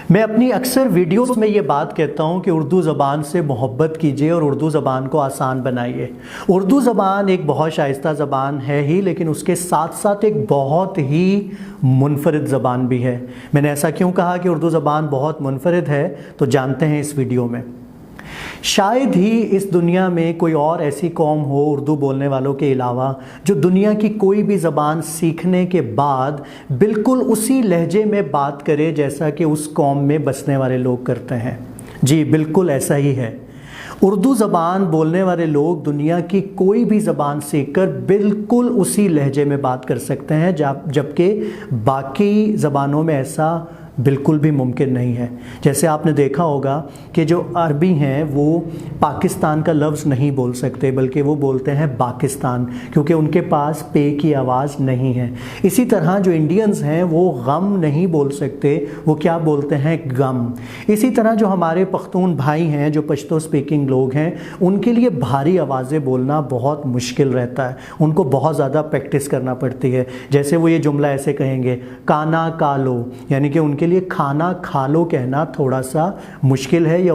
میں اپنی اکثر ویڈیوز میں یہ بات کہتا ہوں کہ اردو زبان سے محبت کیجئے اور اردو زبان کو آسان بنائیے۔ اردو زبان ایک بہت شائستہ زبان ہے ہی، لیکن اس کے ساتھ ساتھ ایک بہت ہی منفرد زبان بھی ہے۔ میں نے ایسا کیوں کہا کہ اردو زبان بہت منفرد ہے، تو جانتے ہیں اس ویڈیو میں۔ شاید ہی اس دنیا میں کوئی اور ایسی قوم ہو اردو بولنے والوں کے علاوہ جو دنیا کی کوئی بھی زبان سیکھنے کے بعد بالکل اسی لہجے میں بات کرے جیسا کہ اس قوم میں بسنے والے لوگ کرتے ہیں۔ جی بالکل ایسا ہی ہے۔ اردو زبان بولنے والے لوگ دنیا کی کوئی بھی زبان سیکھ کر بالکل اسی لہجے میں بات کر سکتے ہیں، جبکہ باقی زبانوں میں ایسا بالکل بھی ممکن نہیں ہے۔ جیسے آپ نے دیکھا ہوگا کہ جو عربی ہیں وہ پاکستان کا لفظ نہیں بول سکتے، بلکہ وہ بولتے ہیں پاکستان، کیونکہ ان کے پاس پے کی آواز نہیں ہے۔ اسی طرح جو انڈینز ہیں وہ غم نہیں بول سکتے، وہ کیا بولتے ہیں؟ غم۔ اسی طرح جو ہمارے پختون بھائی ہیں، جو پشتو سپیکنگ لوگ ہیں، ان کے لیے بھاری آوازیں بولنا بہت مشکل رہتا ہے، ان کو بہت زیادہ پریکٹس کرنا پڑتی ہے۔ جیسے وہ یہ جملہ ایسے کہیں گے، کانا کالو، یعنی کہ ان کے لیے کھانا کھا لو کہنا تھوڑا سا مشکل ہے، یا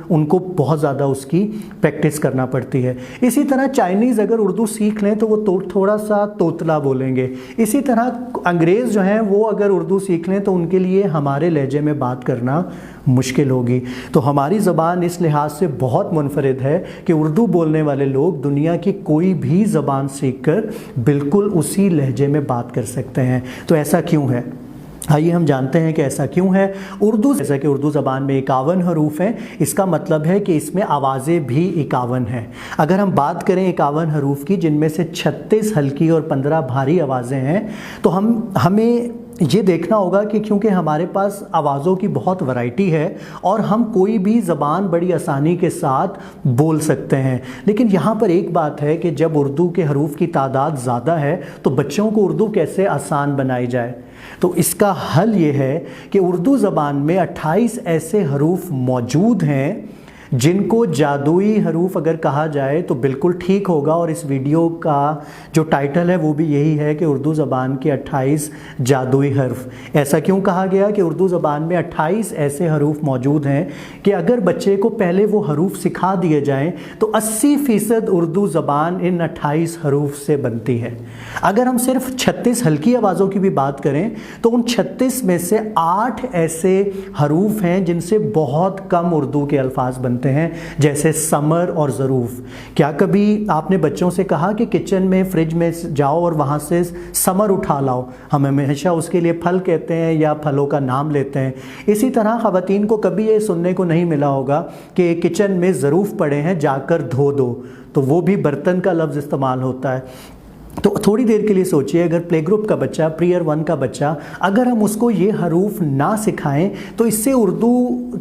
ان کو بہت زیادہ اس کی پریکٹس کرنا پڑتی ہے۔ اسی طرح چائنیز اگر اردو سیکھ لیں تو وہ تھوڑا سا توتلا بولیں گے۔ اسی طرح انگریز جو ہیں وہ اگر اردو سیکھ لیں تو ان کے لیے ہمارے لہجے میں بات کرنا مشکل ہوگی۔ تو ہماری زبان اس لحاظ سے بہت منفرد ہے کہ اردو بولنے والے لوگ دنیا کی کوئی بھی زبان سیکھ کر بالکل اسی لہجے میں بات کر سکتے ہیں۔ تو ایسا کیوں ہے؟ آئیے ہم جانتے ہیں کہ ایسا کیوں ہے۔ جیسا کہ اردو زبان میں 51 حروف ہیں، اس کا مطلب ہے کہ اس میں آوازیں بھی 51 ہیں۔ اگر ہم بات کریں 51 حروف کی، جن میں سے 36 ہلکی اور 15 بھاری آوازیں ہیں، تو ہمیں یہ دیکھنا ہوگا کہ کیونکہ ہمارے پاس آوازوں کی بہت ورائٹی ہے اور ہم کوئی بھی زبان بڑی آسانی کے ساتھ بول سکتے ہیں، لیکن یہاں پر ایک بات ہے کہ جب اردو کے حروف کی تعداد زیادہ ہے تو بچوں کو اردو کیسے آسان بنائی جائے؟ تو اس کا حل یہ ہے کہ اردو زبان میں 28 ایسے حروف موجود ہیں جن کو جادوئی حروف اگر کہا جائے تو بالکل ٹھیک ہوگا، اور اس ویڈیو کا جو ٹائٹل ہے وہ بھی یہی ہے کہ اردو زبان کے 28 جادوئی حرف۔ ایسا کیوں کہا گیا کہ اردو زبان میں 28 ایسے حروف موجود ہیں کہ اگر بچے کو پہلے وہ حروف سکھا دیے جائیں تو 80% اردو زبان ان 28 حروف سے بنتی ہے۔ اگر ہم صرف 36 ہلکی آوازوں کی بھی بات کریں تو ان 36 میں سے 8 ایسے حروف ہیں جن سے بہت کم اردو کے الفاظ بنتے ہیں، جیسے سمر اور ظروف۔ کیا کبھی آپ نے بچوں سے کہا کہ کچن میں فریج میں جاؤ اور وہاں سے سمر اٹھا لاؤ؟ ہم ہمیشہ اس کے لیے پھل کہتے ہیں یا پھلوں کا نام لیتے ہیں۔ اسی طرح خواتین کو کبھی یہ سننے کو نہیں ملا ہوگا کہ کچن میں ظروف پڑے ہیں، جا کر دھو دو، تو وہ بھی برتن کا لفظ استعمال ہوتا ہے۔ تو تھوڑی دیر کے لیے سوچئے، اگر پلے گروپ کا بچہ، پریئر 1 کا بچہ، اگر ہم اس کو یہ حروف نہ سکھائیں تو اس سے اردو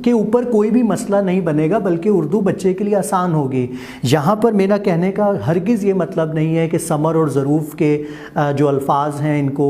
کے اوپر کوئی بھی مسئلہ نہیں بنے گا، بلکہ اردو بچے کے لیے آسان ہوگی۔ یہاں پر میرا کہنے کا ہرگز یہ مطلب نہیں ہے کہ سمر اور ظروف کے جو الفاظ ہیں ان کو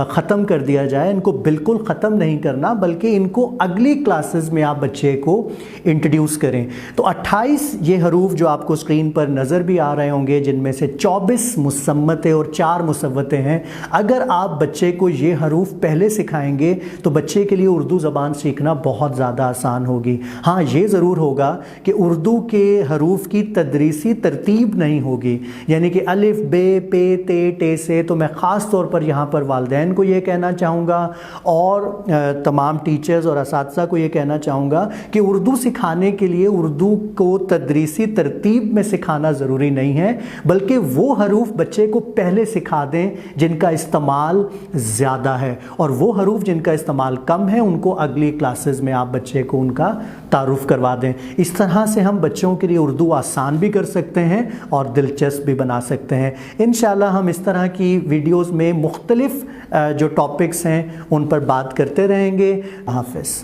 ختم کر دیا جائے، ان کو بالکل ختم نہیں کرنا، بلکہ ان کو اگلی کلاسز میں آپ بچے کو انٹروڈیوس کریں۔ تو 28 یہ حروف جو آپ کو اسکرین پر نظر بھی آ رہے ہوں گے، جن میں سے 24 مصمتیں اور 4 مصوتیں ہیں، اگر آپ بچے کو یہ حروف پہلے سکھائیں گے تو بچے کے لیے اردو زبان سیکھنا بہت زیادہ آسان ہوگی۔ ہاں یہ ضرور ہوگا کہ اردو کے حروف کی تدریسی ترتیب نہیں ہوگی، یعنی کہ الف بے پے تے ٹے سے، تو میں خاص طور پر یہاں پر والدین کو یہ کہنا چاہوں گا اور تمام ٹیچرز اور اساتذہ کو یہ کہنا چاہوں گا کہ اردو سکھانے کے لیے اردو کو تدریسی ترتیب میں سکھانا ضروری نہیں ہے، بلکہ وہ حروف بچے کو پہلے سکھا دیں جن کا استعمال زیادہ ہے، اور وہ حروف جن کا استعمال کم ہے ان کو اگلی کلاسز میں آپ بچے کو ان کا تعارف کروا دیں۔ اس طرح سے ہم بچوں کے لیے اردو آسان بھی کر سکتے ہیں اور دلچسپ بھی بنا سکتے ہیں۔ انشاءاللہ ہم اس طرح کی ویڈیوز میں مختلف جو ٹاپکس ہیں ان پر بات کرتے رہیں گے۔ حافظ۔